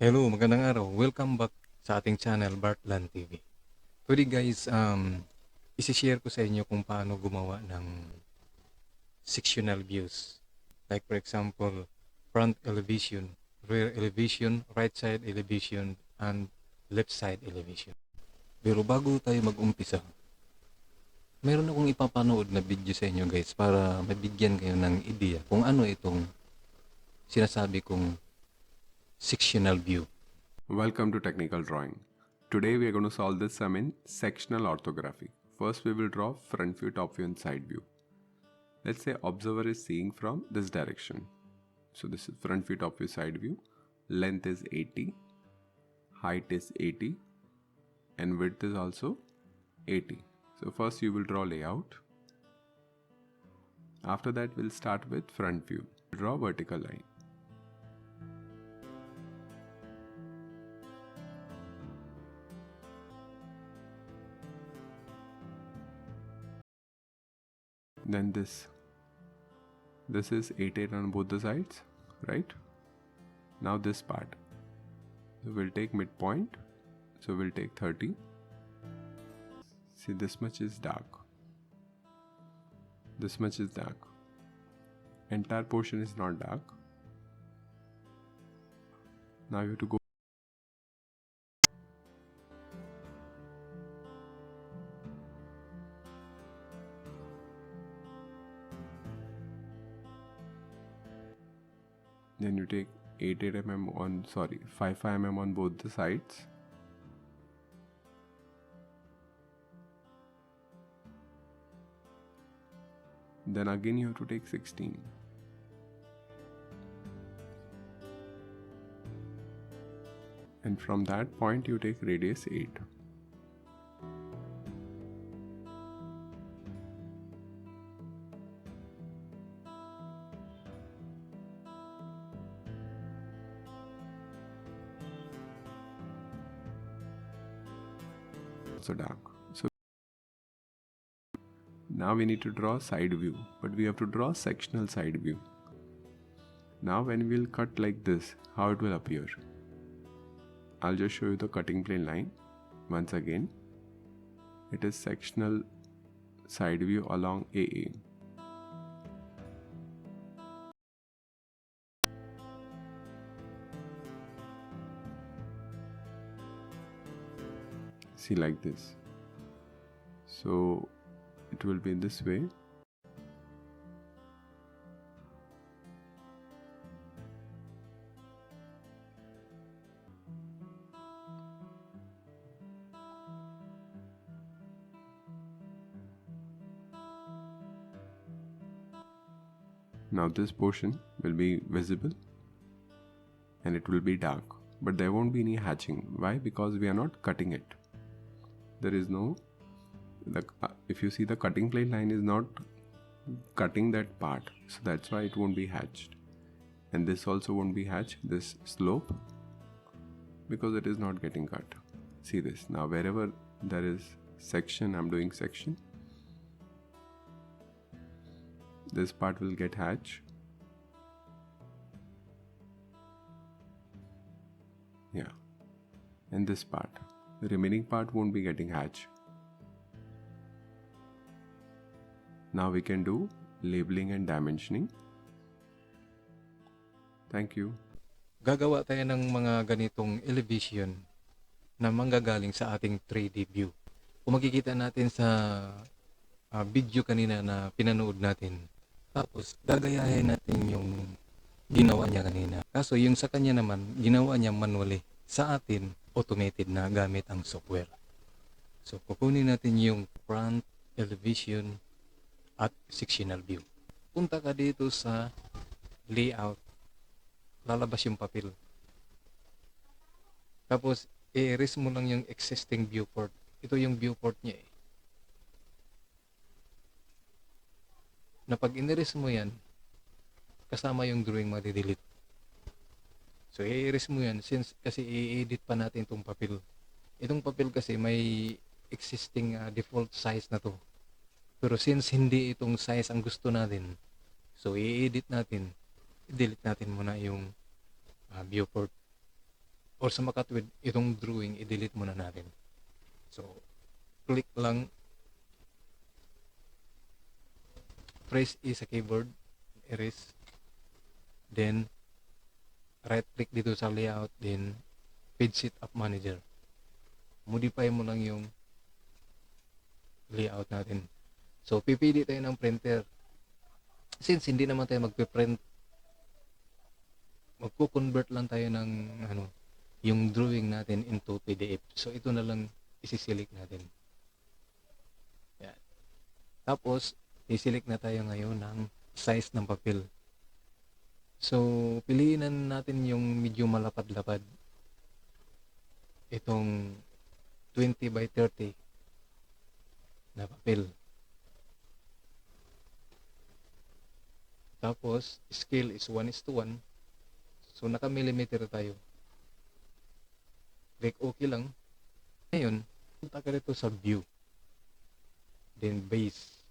Hello, magandang araw. Welcome back sa ating channel, Bartland TV. Today guys, isi-share ko sa inyo kung paano gumawa ng sectional views. Like for example, front elevation, rear elevation, right side elevation, and left side elevation. Pero bago tayo mag-umpisa, meron akong ipapanood na video sa inyo guys para mabigyan kayo ng ideya kung ano itong sinasabi kong sectional view. Welcome to Technical Drawing. Today we are going to solve this sum in sectional orthography. First we will draw front view, top view and side view. Let's say observer is seeing from this direction. So this is front view, top view, side view. Length is 80, height is 80 and width is also 80. So first you will draw layout. After that we'll start with front view. Draw vertical line. Then this is 88 on both the sides, right? Now this part, so we'll take midpoint, so we'll take 30. See, this much is dark, this much is dark, entire portion is not dark. Now you have to go. Then you take 88 mm on, 55 mm on both the sides. Then again you have to take 16. And from that point you take radius 8. So dark. So now we need to draw side view, but we have to draw sectional side view. Now when we'll cut like this, how it will appear? I'll just show you the cutting plane line. Once again, it is sectional side view along AA. See, like this. So it will be in this way. Now this portion will be visible and it will be dark, but there won't be any hatching. Why? Because we are not cutting it. There is no, if you see, the cutting plane line is not cutting that part, so that's why it won't be hatched. And this also won't be hatched, this slope, because it is not getting cut. See this. Now wherever there is section, I'm doing section, this part will get hatched. Yeah. And this part, the remaining part won't be getting hatched. Now we can do labeling and dimensioning. Thank you. Gagawa tayo ng mga ganitong elevation na manggagaling sa ating 3D view. Kung makikita natin sa video kanina na pinanood natin, tapos gagayahin natin yung ginawa niya kanina. Kaso yung sa kanya naman, ginawa niya manually. Sa atin, automated na gamit ang software. So kukunin natin yung front elevation at sectional view. Punta ka dito sa layout, lalabas yung papel. Tapos i-erase mo lang yung existing viewport. Ito yung viewport niya eh. Na pag in-erase mo yan, kasama yung drawing madi-delete. So i-erase mo yan since kasi i-edit pa natin itong papel. Itong papel kasi may existing default size na to. Pero since hindi itong size ang gusto natin, so i-edit natin, i-delete natin muna yung viewport. or sa makatwid, itong drawing, i-delete muna natin. So, click lang, press E sa keyboard, erase, then right click dito sa layout, then page setup manager. Modify mo lang yung layout natin. So, pipili tayo ng printer. Since hindi naman tayo magpe-print, magko-convert lang tayo ng yung drawing natin into PDF. So, ito na lang isi-select natin. Yan. Tapos, i-select na tayo ngayon ng size ng papel. So, piliin na natin yung medyo malapad-lapad. Itong 20 by 30 na papel. Tapos, scale is 1:1. So, naka-millimeter tayo. Click OK lang. Ngayon, punta ka dito sa view. Then, base.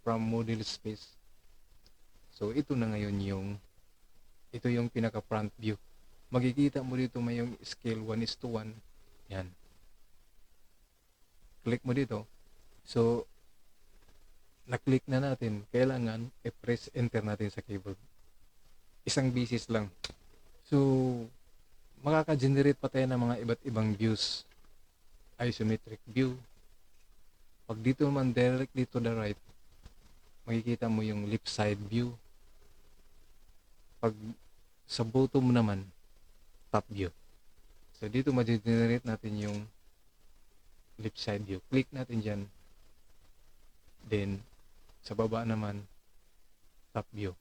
From model space. So, ito na ngayon ito yung pinaka-front view. Makikita mo dito may yung scale 1:1. Yan. Click mo dito. So, na-click na natin. Kailangan i-press enter natin sa keyboard. Isang bisis lang. So, makaka-generate pa tayo ng mga iba't ibang views. Isometric view. Pag dito naman directly to the right, makikita mo yung left side view. Pag sa bottom naman, top view. So, dito ma-generate natin yung left side view. Click natin dyan. Then, sa baba naman, top view.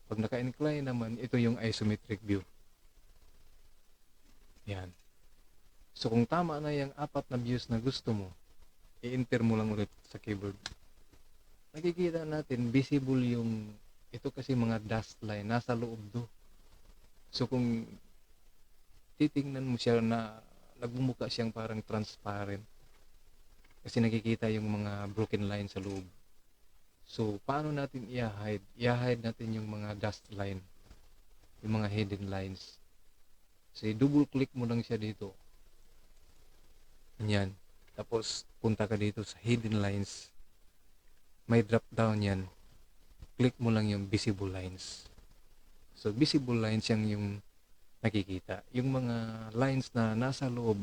Pag naka-incline naman, ito yung isometric view. Yan. So, kung tama na yung 4 na views na gusto mo, i-enter mo lang ulit sa keyboard. Nakikita natin, visible yung, ito kasi mga dust line, nasa loob do. So, kung titingnan mo siya na nagmumukha siyang parang transparent, kasi nakikita yung mga broken line sa loob. So, paano natin i-hide? I-hide natin yung mga dust line, yung mga hidden lines. So, double click mo lang siya dito. Yan. Tapos, punta ka dito sa hidden lines. May drop down yan. Click mo lang yung visible lines. So, visible lines yung nakikita. Yung mga lines na nasa loob,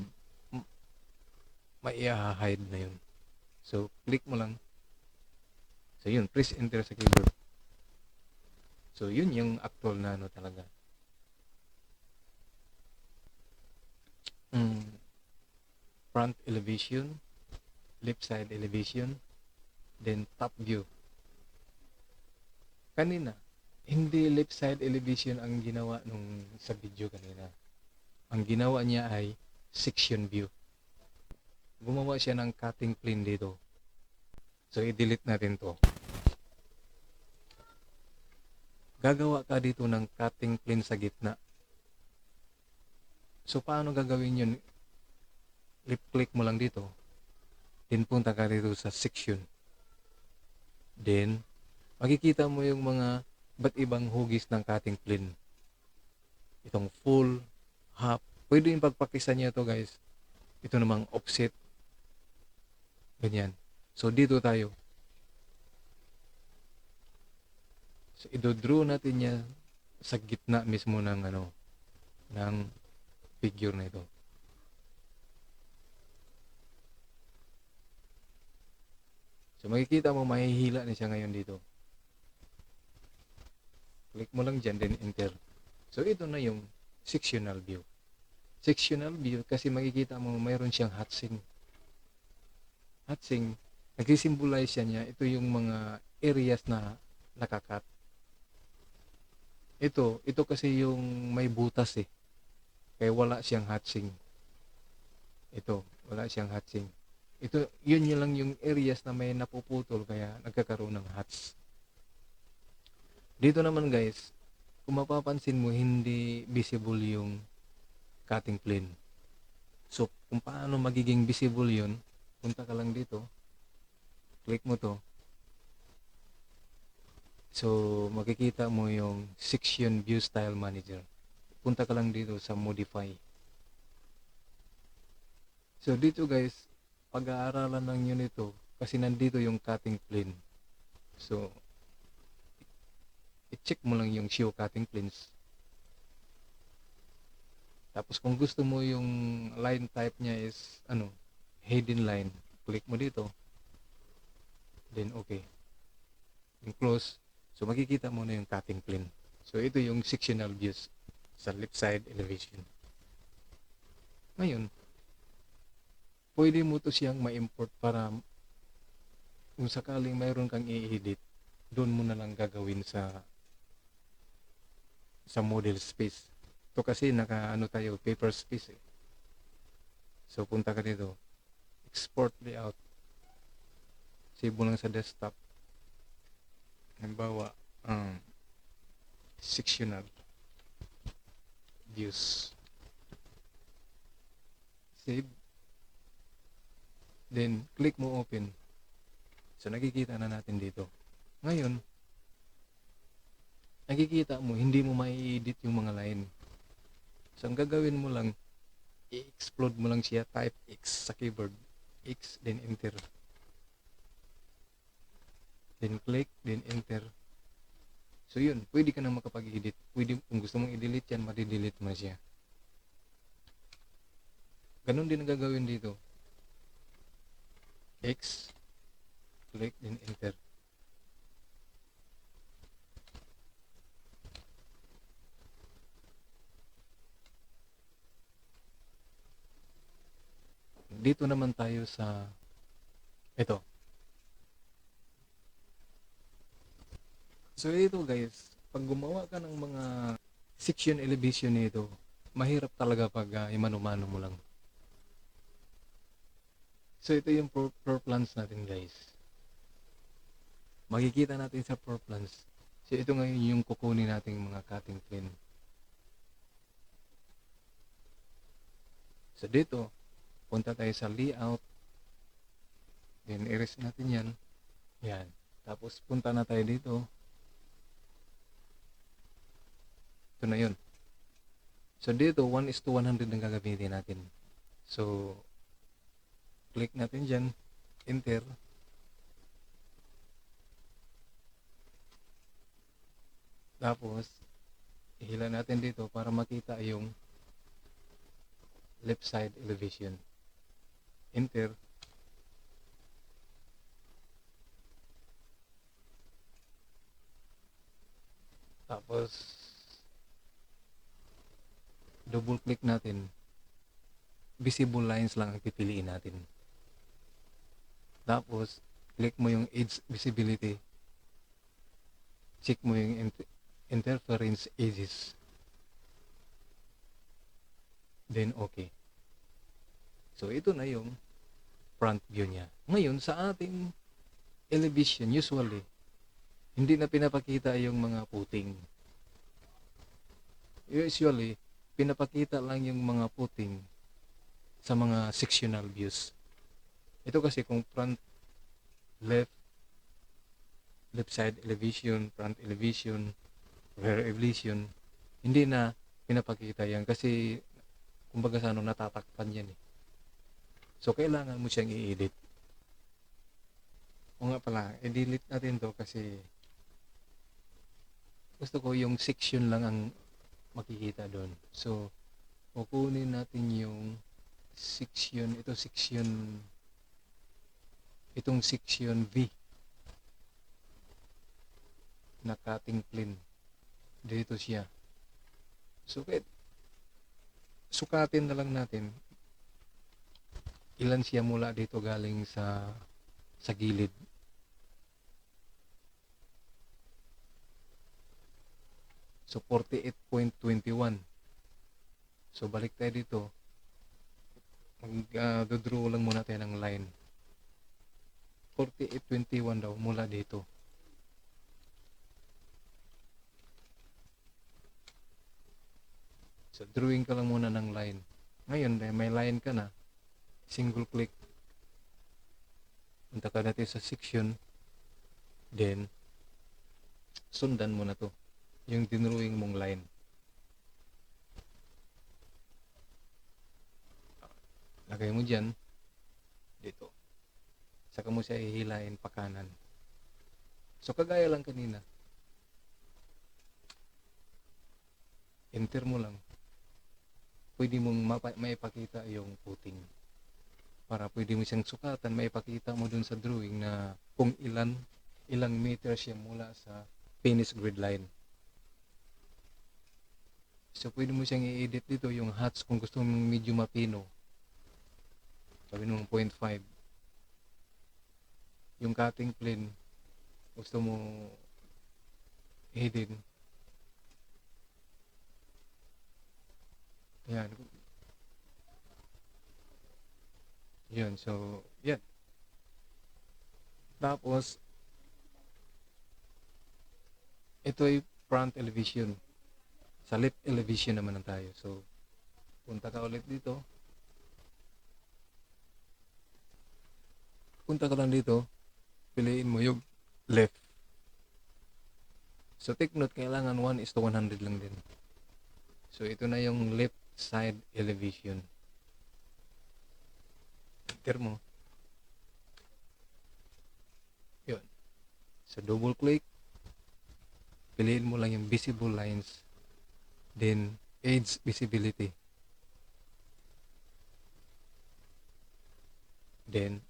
may i-hide na yun. So, click mo lang. So, yun. Press enter sa keyboard. So, yun yung actual na talaga. Front elevation, left side elevation, then top view. Kanina, hindi left side elevation ang ginawa nung sa video kanina. Ang ginawa niya ay section view. Gumawa siya ng cutting plane dito. So, i-delete natin to. Gagawa ka dito ng cutting plane sa gitna. So, paano gagawin yun? Left click mo lang dito. Then, punta ka dito sa section. Then, makikita mo yung mga ba't ibang hugis ng cutting plane. Itong full, half. Pwede yung pagpakisan niya to guys. Ito namang offset. Ganyan. So, dito tayo. So, idodraw natin niya sa gitna mismo ng ng figure na ito. So, makikita mo, mahihila na siya ngayon dito. Click mo lang dyan, then enter. So, ito na yung sectional view. Sectional view, kasi makikita mo, mayroon siyang hatsing. Hatsing, nag-symbolize siya niya, ito yung mga areas na nakakat. Ito kasi yung may butas eh. Kaya wala siyang hatsing. Ito, wala siyang hatsing. Yun lang yung areas na may napuputol kaya nagkakaroon ng hats. Dito naman guys, kung mapapansin mo, hindi visible yung cutting plane. So, kung paano magiging visible yun, punta ka lang dito, click mo to, So, makikita mo yung section view style manager. Punta ka lang dito sa modify. So, dito guys, pag-aaralan lang nyo nito kasi nandito yung cutting plane. So, i-check mo lang yung show cutting planes. Tapos kung gusto mo yung line type niya is hidden line, click mo dito. Then okay. Then close. So makikita mo na yung cutting plane. So ito yung sectional views sa left side elevation. Ngayon, pwede mo to siyang ma-import para kung sakaling mayroon kang i-edit, doon mo na lang gagawin sa model space. Ito kasi tayo, paper space eh. So punta ka dito, export layout. Save mo lang sa desktop. Halimbawa, sectional views. Save. Then, click mo open. So, nakikita na natin dito. Ngayon, nakikita mo, hindi mo mai-edit yung mga line. So, ang gagawin mo lang, i-explode mo lang siya, type X sa keyboard. X, then enter. Then click, then enter. So, yun, pwede ka na makapag-edit. Pwede, kung gusto mong i-delete yan, madi-delete mo siya. Ganon din ang gagawin dito. X, click, then enter. Dito naman tayo sa ito. So ito guys, pag gumawa ka ng mga section elevation nito, mahirap talaga pag imano-mano mo lang. So ito yung floor plans natin guys. Makikita natin sa floor plans. So ito ngayon yung kukunin nating mga cutting plane. So dito, punta tayo sa layout. Then erase natin yan. Yan. Tapos punta na tayo dito. Ito na yun. So dito 1:100 ang gagamitin natin. So click natin dyan. Enter. Tapos ihila natin dito para makita yung left side elevation. Enter. Tapos double click natin. Visible lines lang ang pipiliin natin. Tapos click mo yung edge visibility. Check mo yung interference edges. Then okay. So ito na yung front view niya. Ngayon sa ating elevation usually hindi na pinapakita yung mga puting. Usually pinapakita lang yung mga puting sa mga sectional views. Ito kasi kung front, left side elevation, front elevation, rear elevation, hindi na pinapakita yan kasi kumbaga sa natatakpan yan eh. So kailangan mo siyang i-edit. O nga pala, i-delete natin to kasi gusto ko yung section lang ang makikita doon. So kukunin natin yung section, itong section V na cutting plane. Dito siya. So sukatin na lang natin ilan siya mula dito galing sa gilid. So 48.21. So balik tayo dito. Mag-draw lang muna tayo ng line. 48.21 daw mula dito. So drawing ka lang muna ng line. Ngayon may line ka na. Single click. Punta ka natin sa section. Then sundan mo na to. Yung dinrawing mong line. Lagay mo dyan, dito. Saka mo siya hihilain pa kanan. So, kagaya lang kanina. Enter mo lang. Pwede mong maipakita yung puting. Para pwede mo siyang sukatan, maipakita mo dun sa drawing na kung ilang meter siya mula sa finish grid line. So, pwede mo siyang i-edit dito yung hatch kung gusto mong medyo mapino. Sabi mo 0.5. Yung cutting plane, gusto mo hidden. Yan. Yun, so, yan. Tapos, ito ay front elevation. Sa left elevation naman ang tayo. So, punta ka ulit dito. Punta ka lang dito. Piliin mo yung left. So, take note, kailangan 1:100 lang din. So, ito na yung left side elevation. Enter mo. Yun. So, double click. Piliin mo lang yung visible lines. Then, edge visibility. Then,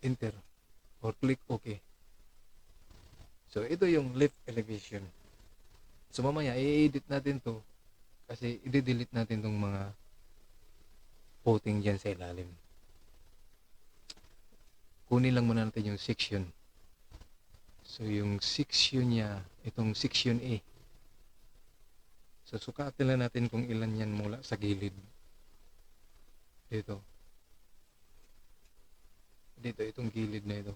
enter. Or click OK. So, ito yung left elevation. So, mamaya, i-edit natin to kasi i-delete natin tong mga puting dyan sa ilalim. Kunin lang muna natin yung section. So, yung section niya, itong section A. So, sukatin lang natin kung ilan yan mula sa gilid. Dito. Dito, itong gilid na ito.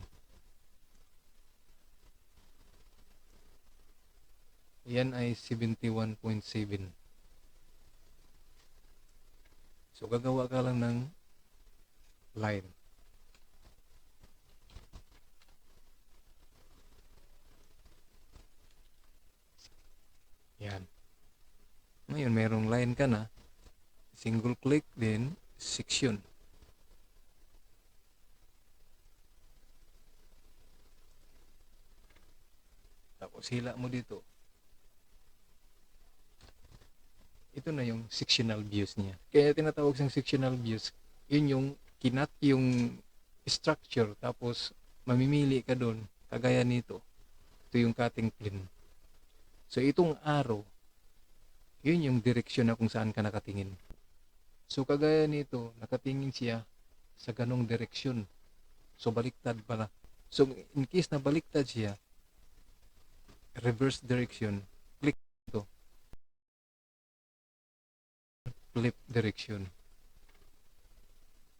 Yan ay 71.7. So, gagawa ka lang ng line. Yan. Ngayon, merong line ka na. Single click, then section. Tapos, hila mo dito. Ito na yung sectional views niya. Kaya tinatawag siyang sectional views. Yun yung kinat yung structure. Tapos, mamimili ka doon. Kagaya nito. Ito yung cutting plane. So, itong arrow, yun yung direksyon na kung saan ka nakatingin. So, kagaya nito, nakatingin siya sa ganong direksyon. So, baliktad pala. So, in case na baliktad siya, reverse direction, click ito. Flip direction.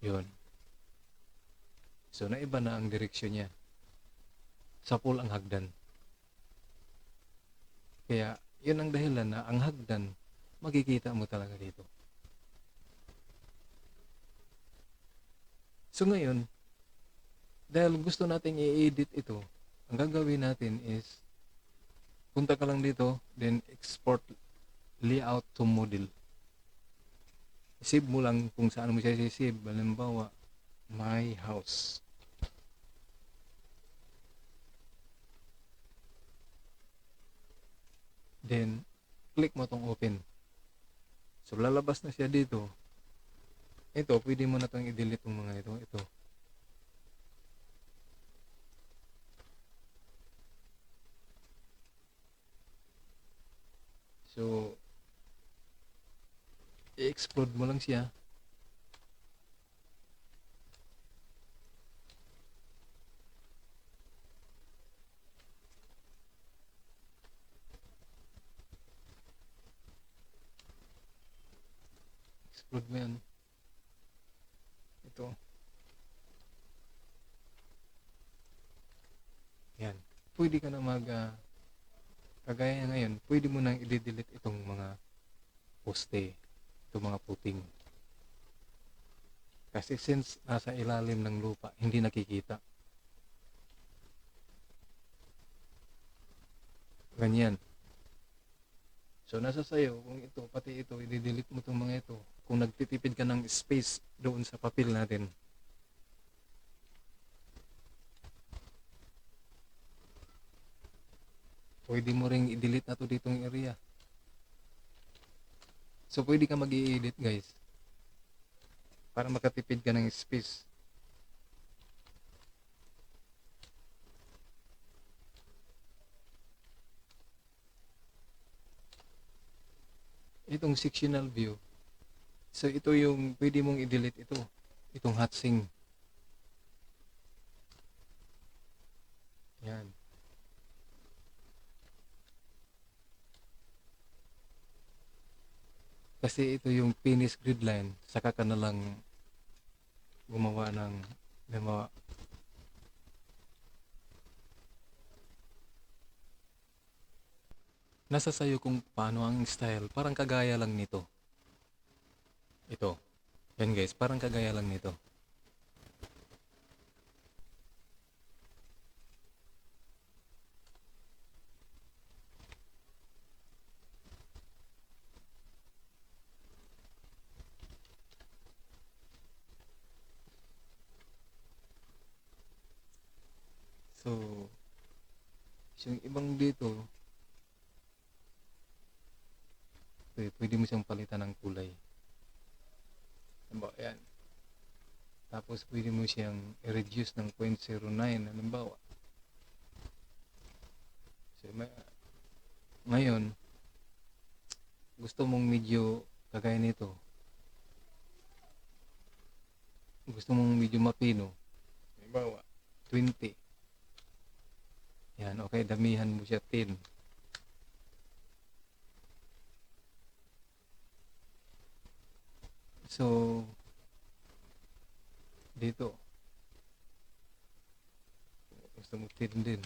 Yun. So, naiba na ang direksyon niya. Sapul ang hagdan. Kaya, yun ang dahilan na ang hagdan, makikita mo talaga dito. So, ngayon, dahil gusto nating i-edit ito, ang gagawin natin is, punta ka lang dito, then export layout to model. Save mo lang kung saan mo siya save. Halimbawa, my house. Then, click mo tong open. So, lalabas na siya dito. Ito, pwede mo na itong i-delete yung mga ito. Ito. So, i-explode mo lang siya. Explode mo yan. Ito. Yan. Pwede ka na kagaya ngayon, pwede mo nang i-delete itong mga poste, itong mga puting. Kasi since nasa ilalim ng lupa, hindi nakikita. Ganyan. So, nasa sayo kung ito, pati ito, i-delete mo itong mga ito. Kung nagtitipid ka ng space doon sa papel natin. Pwede mo ring i-delete na to ditong area. So, pwede ka mag-i-edit guys. Para makatipid ka ng space. Itong sectional view. So, ito yung pwede mong i-delete ito. Itong hatsing. Yan. Kasi ito yung finish grid line. Saka ka na lang gumawa ng gumawa. Nasa sayo kung paano ang style. Parang kagaya lang nito. Ito. Yan guys, parang kagaya lang nito. So, yung ibang dito, pwede mo siyang palitan ng kulay. Halimbawa, yan. Tapos, pwede mo siyang i-reduce ng 0.09, halimbawa. So, ngayon, gusto mong medyo kagaya nito. Gusto mong medyo mapino. Halimbawa, 20. Yan, okay, damihan mo siya 10. So, dito, gusto mo 10 din.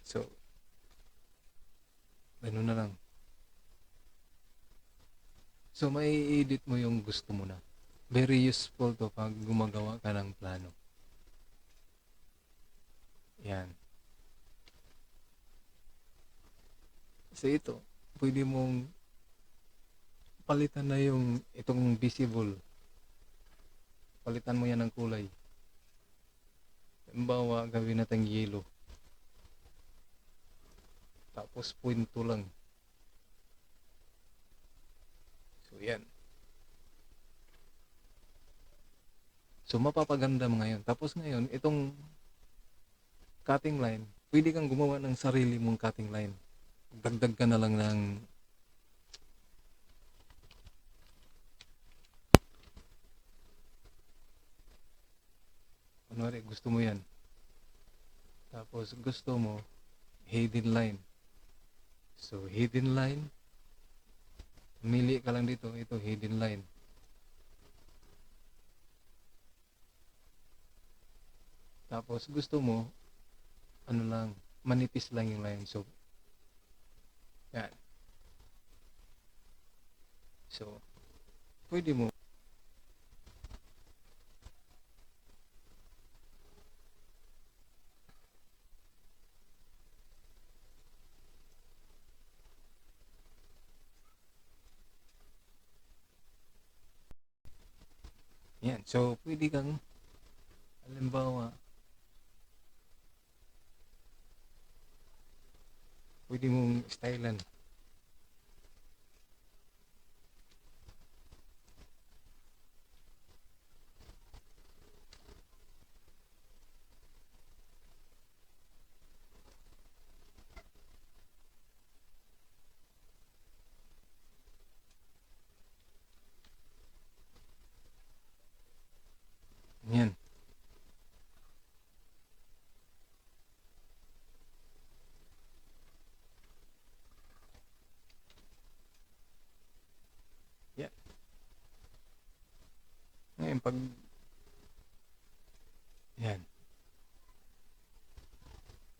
So, ano na lang. So, may edit mo yung gusto mo na. Very useful to pag gumagawa ka ng plano. Yan. So, ito, pwede mong palitan na yung itong visible. Palitan mo yan ng kulay. Halimbawa, gawin natin yellow. Tapos, punto lang. So, yan. So, mapapaganda mo ngayon. Tapos ngayon, itong cutting line, pwede kang gumawa ng sarili mong cutting line. Dagdag ka na lang ng kunwari, gusto mo yan. Tapos, gusto mo hidden line. So, hidden line, mili ka lang dito, ito hidden line. Tapos, gusto mo ano lang, manipis lang yung line. So, yan. So, pwede mo. Yan. So, pwede kang, halimbawa, pwede mong stylan. Yan. Yan. Ngayon, pag yan.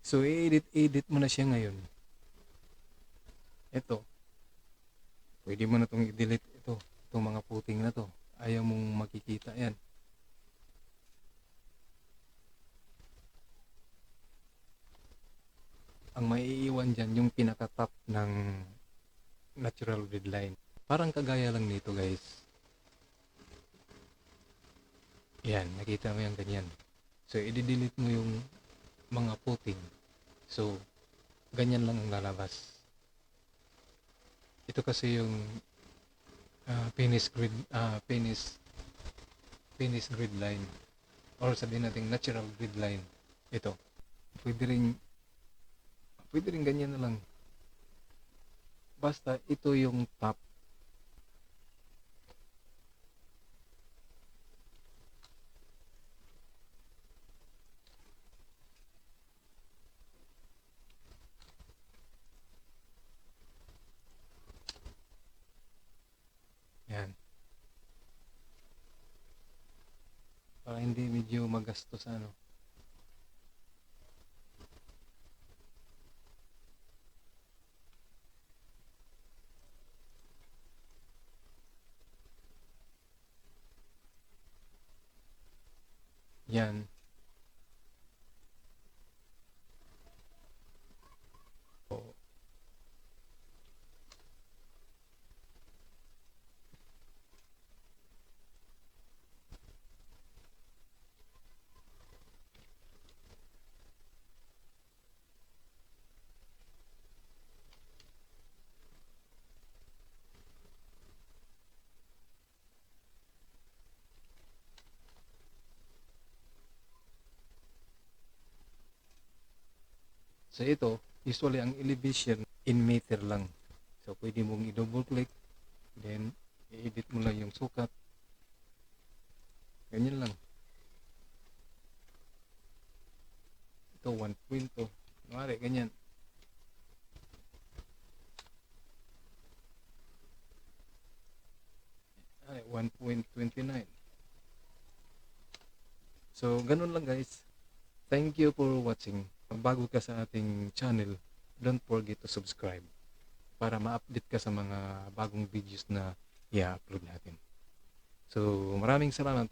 So, i-edit mo na siya ngayon. Ito. Pwede mo na itong i-delete ito. Itong mga puting na to. Ayaw mong makikita yan. ang maiiwan dyan yung pinaka-top ng natural grid line. Parang kagaya lang nito guys. Yan, nakita mo yung ganyan. So, i-delete mo yung mga puting. So, ganyan lang ang lalabas. Ito kasi yung penis grid line, or sabihin natin natural grid line. Ito. Pwede rin ganyan na lang. Basta ito yung top. Yan. Para hindi medyo magastos ano. Yan. O, so ito, usually ang elevation in meter lang. So pwede mong i-double click, then i-edit mo lang yung sukat. Ganyan lang. Ito 1.2. Mari ganyan. Ay, 1.29. So ganun lang guys. Thank you for watching. Kung bago ka sa ating channel, don't forget to subscribe para ma-update ka sa mga bagong videos na i-upload natin. So maraming salamat.